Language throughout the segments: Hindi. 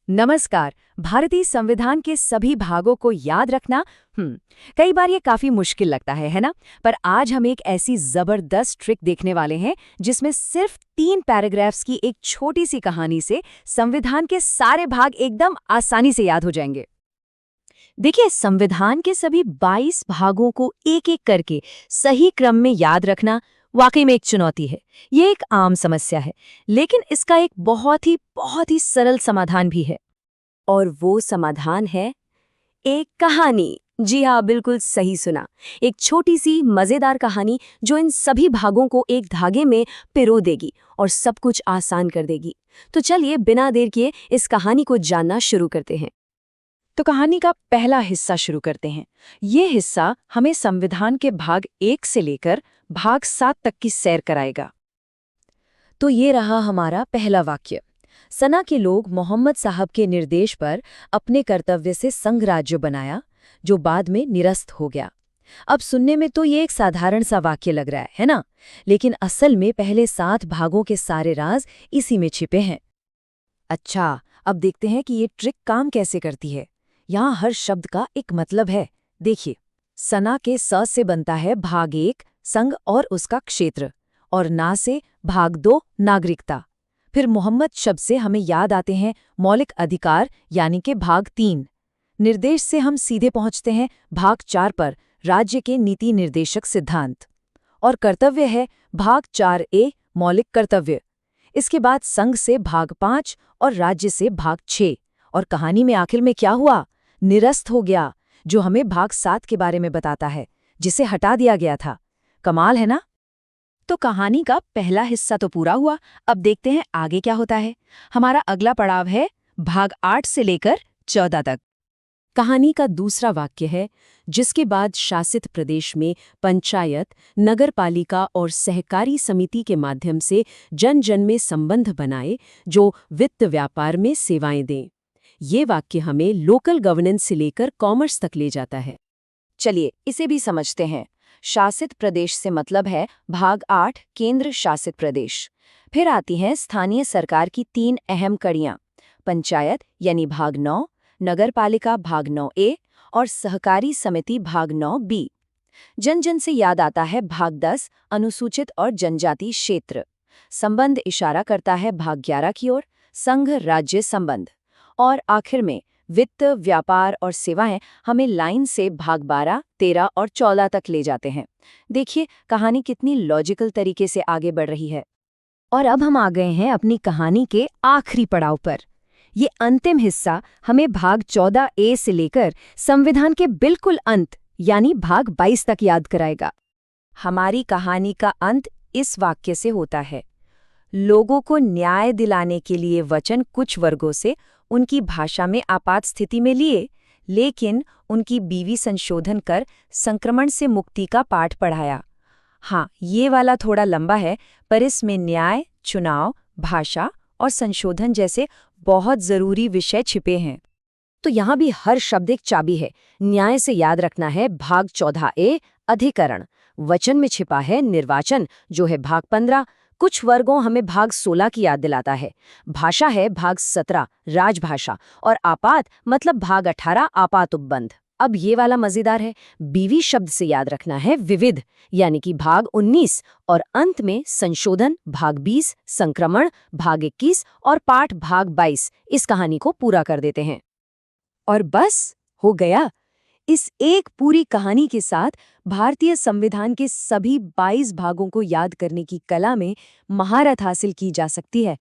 नमस्कार। भारतीय संविधान के सभी भागों को याद रखना कई बार ये काफी मुश्किल लगता है ना? पर आज हम एक ऐसी जबरदस्त ट्रिक देखने वाले हैं जिसमें सिर्फ 3 पैराग्राफ्स की एक छोटी सी कहानी से संविधान के सारे भाग एकदम आसानी से याद हो जाएंगे। देखिए, संविधान के सभी 22 भागों को एक-एक करके सही क्रम में याद रखना वाकई में एक चुनौती है। ये एक आम समस्या है, लेकिन इसका एक बहुत ही सरल समाधान भी है। और वो समाधान है एक कहानी। जी हाँ, बिल्कुल सही सुना। एक छोटी सी मजेदार कहानी जो इन सभी भागों को एक धागे में पिरो देगी और सब कुछ आसान कर देगी। तो चलिए बिना देर किए इस कहानी को जानना शुरू करते हैं। तो कहानी का पहला हिस्सा शुरू करते हैं। ये हिस्सा हमें संविधान के भाग 1 से लेकर भाग 7 तक की सैर कराएगा। तो ये रहा हमारा पहला वाक्य। सना के लोग मोहम्मद साहब के निर्देश पर अपने कर्तव्य से संघ राज्य बनाया, जो बाद में निरस्त हो गया। अब सुनने में तो ये एक साधारण सा वाक्य लग रहा है ना? लेकिन असल में पहले 7 भागों के सारे राज इसी में छिपे हैं। अच्छा, अब देखते हैं कि ये ट्रिक काम कैसे करती है। यहाँ हर शब्द का एक मतलब है। देखिए, सना के स से बनता है भाग 1 संघ और उसका क्षेत्र, और ना से भाग 2 नागरिकता। फिर मोहम्मद शब्द से हमें याद आते हैं मौलिक अधिकार यानी कि भाग 3। निर्देश से हम सीधे पहुंचते हैं भाग 4 पर, राज्य के नीति निर्देशक सिद्धांत। और कर्तव्य है भाग 4A मौलिक कर्तव्य। इसके बाद संघ से भाग 5 और राज्य से भाग 6। और कहानी में आखिर में क्या हुआ? निरस्त हो गया, जो हमें भाग 7 के बारे में बताता है, जिसे हटा दिया गया था। कमाल है ना? तो कहानी का पहला हिस्सा तो पूरा हुआ। अब देखते हैं आगे क्या होता है। हमारा अगला पड़ाव है भाग 8 से लेकर 14 तक। कहानी का दूसरा वाक्य है, जिसके बाद शासित प्रदेश में पंचायत, नगरपालिका और सहकारी समिति के माध्यम से जन जन में संबंध बनाए, जो वित्त व्यापार में सेवाएं दें। ये वाक्य हमें लोकल गवर्नेंस से लेकर कॉमर्स तक ले जाता है। चलिए इसे भी समझते हैं। शासित प्रदेश से मतलब है भाग 8 केंद्र शासित प्रदेश। फिर आती हैं स्थानीय सरकार की 3 अहम कड़ियां, पंचायत यानी भाग 9, नगरपालिका भाग 9A और सहकारी समिति भाग 9B। जन जन से याद आता है भाग 10 अनुसूचित और जनजाति क्षेत्र। संबंध इशारा करता है भाग 11 की ओर, संघ राज्य संबंध। और आखिर में वित्त, व्यापार और सेवाएं हमें लाइन से भाग 12, 13 और 14 तक ले जाते हैं। देखिए कहानी कितनी लॉजिकल तरीके से आगे बढ़ रही है। और अब हम आ गए हैं अपनी कहानी के आखिरी पड़ाव पर। ये अंतिम हिस्सा हमें भाग 14A से लेकर संविधान के बिल्कुल अंत यानी भाग 22 तक याद कराएगा। हमारी कहानी का अंत इस वाक्य से होता है, लोगों को न्याय दिलाने के लिए वचन कुछ वर्गों से उनकी भाषा में आपात स्थिति में लिए, लेकिन उनकी बीवी संशोधन कर संक्रमण से मुक्ति का पाठ पढ़ाया। हाँ, ये वाला थोड़ा लंबा है, पर इसमें न्याय, चुनाव, भाषा और संशोधन जैसे बहुत जरूरी विषय छिपे हैं। तो यहाँ भी हर शब्द एक चाबी है। न्याय से याद रखना है भाग 14A अधिकरण। वचन में छिपा है निर्वाचन, जो है भाग 15। कुछ वर्गों हमें भाग 16 की याद दिलाता है। भाषा है भाग 17 राजभाषा, और आपात मतलब भाग 18 आपात उपबंध। अब ये वाला मजेदार है। बीवी शब्द से याद रखना है विविध यानी कि भाग 19, और अंत में संशोधन भाग 20, संक्रमण भाग 21 और पाठ भाग 22 इस कहानी को पूरा कर देते हैं। और बस हो गया। इस एक पूरी कहानी के साथ भारतीय संविधान के सभी 22 भागों को याद करने की कला में महारत हासिल की जा सकती है।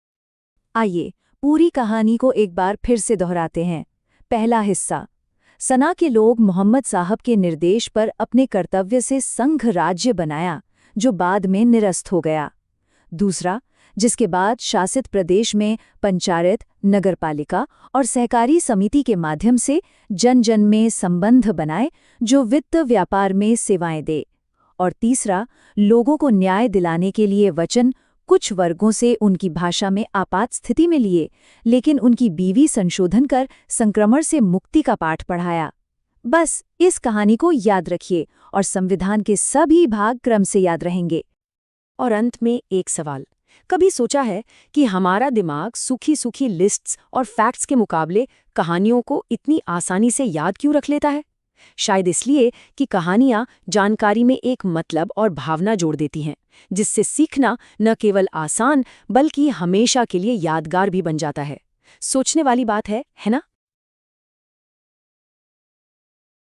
आइए पूरी कहानी को एक बार फिर से दोहराते हैं। पहला हिस्सा, सना के लोग मोहम्मद साहब के निर्देश पर अपने कर्तव्य से संघ राज्य बनाया, जो बाद में निरस्त हो गया। दूसरा, जिसके बाद शासित प्रदेश में पंचायत, नगरपालिका और सहकारी समिति के माध्यम से जन जन में संबंध बनाए, जो वित्त व्यापार में सेवाएं दे। और तीसरा, लोगों को न्याय दिलाने के लिए वचन कुछ वर्गों से उनकी भाषा में आपात स्थिति में लिए, लेकिन उनकी बीवी संशोधन कर संक्रमण से मुक्ति का पाठ पढ़ाया। बस इस कहानी को याद रखिए और संविधान के सभी भाग क्रम से याद रहेंगे। और अंत में एक सवाल, कभी सोचा है कि हमारा दिमाग सूखी सूखी लिस्ट्स और फैक्ट्स के मुकाबले कहानियों को इतनी आसानी से याद क्यों रख लेता है? शायद इसलिए कि कहानियां जानकारी में एक मतलब और भावना जोड़ देती हैं, जिससे सीखना न केवल आसान बल्कि हमेशा के लिए यादगार भी बन जाता है। सोचने वाली बात है ना?